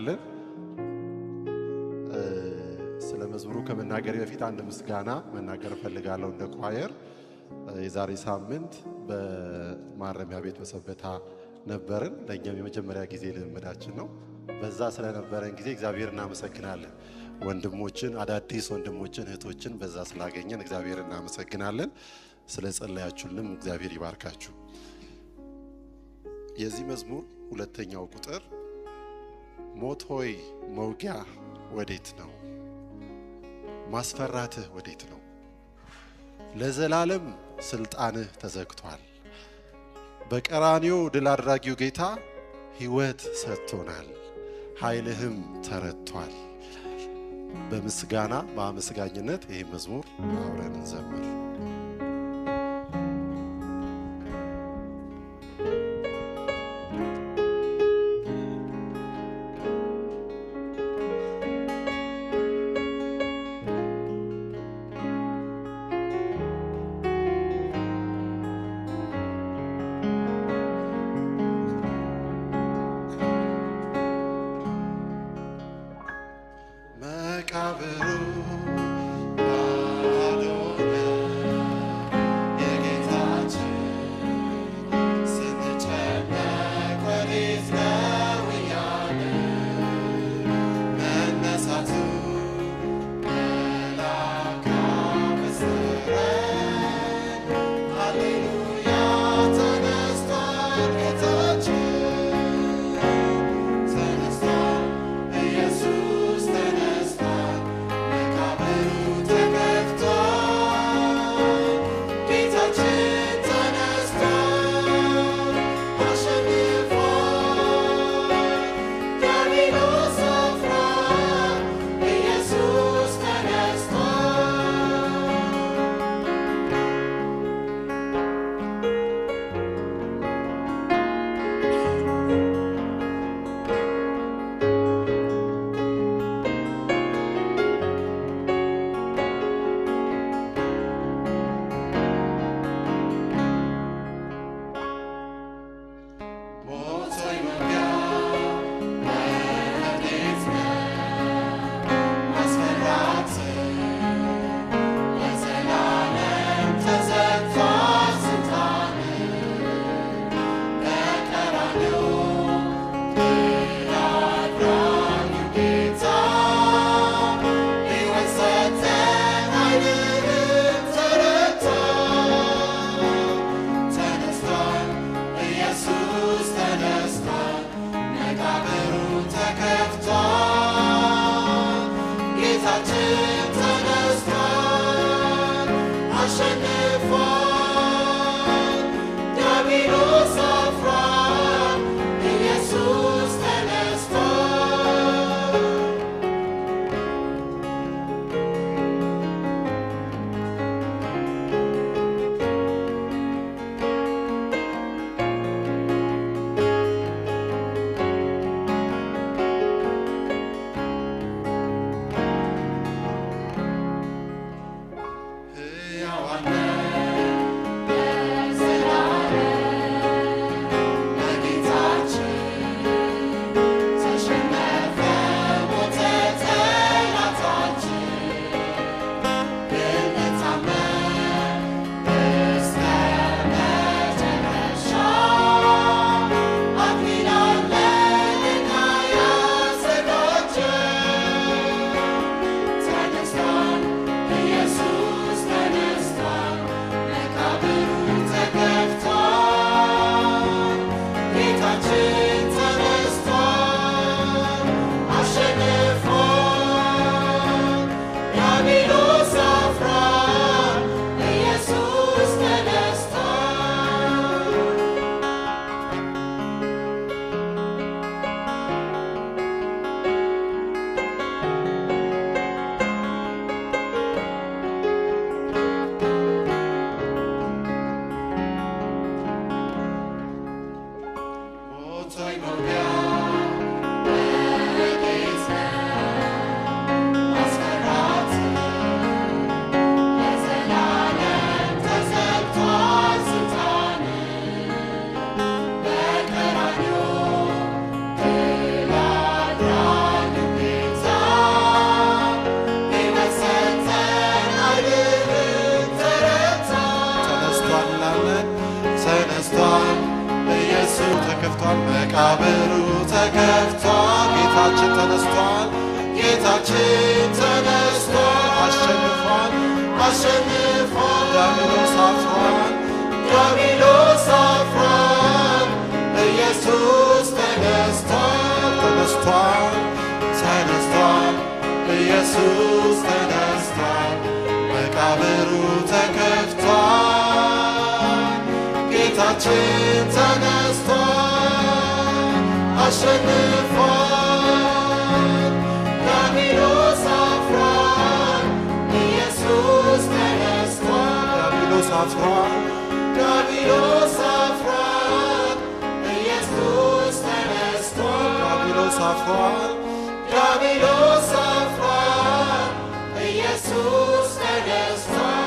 እናመሰግናለን። ስለ መዝሙሩ ከመናገሬ በፊት አንድ ምስጋና መናገር ፈልጋለሁ። እንደ ኳየር የዛሬ ሳምንት በማረሚያ ቤት በሰበታ ነበርን። ለኛም የመጀመሪያ ጊዜ ልምዳችን ነው። በዛ ስለነበረን ጊዜ እግዚአብሔር እናመሰግናለን። ወንድሞችን አዳዲስ ወንድሞችን እህቶችን በዛ ስላገኘን እግዚአብሔር እናመሰግናለን። ስለ ጸለያችሁልንም እግዚአብሔር ይባርካችሁ። የዚህ መዝሙር ሁለተኛው ቁጥር ሞት ሆይ መውጊያ ወዴት ነው? ማስፈራትህ ወዴት ነው? ለዘላለም ስልጣንህ ተዘግቷል። በቀራንዮ ድል አድራጊው ጌታ ሕይወት ሰጥቶናል፣ ኃይልህም ተረቷል። በምስጋና በአመስጋኝነት ይህ መዝሙር አብረን እንዘምር። ጌታችን ተነስቷል ጌታችን ተነስቷል አሸንፏል አሸንፏል ዲያብሎስ አፍሯል ዲያብሎስ አፍሯል ኢየሱስ ተነስቷል ተነስቷል ተነስቷል ኢየሱስ ተነስቷል መቃብሩ ተከፍቷል ጌታችን ተነስቷል አሸንፏል ዲያብሎስ አፍሯል ኢየሱስ ተነስቷል ዲያብሎስ አፍሯል ዲያብሎስ አፍሯል ኢየሱስ ተነስቷል ዲያብሎስ አፍሯል ዲያብሎስ አፍሯል ኢየሱስ ተነስቷል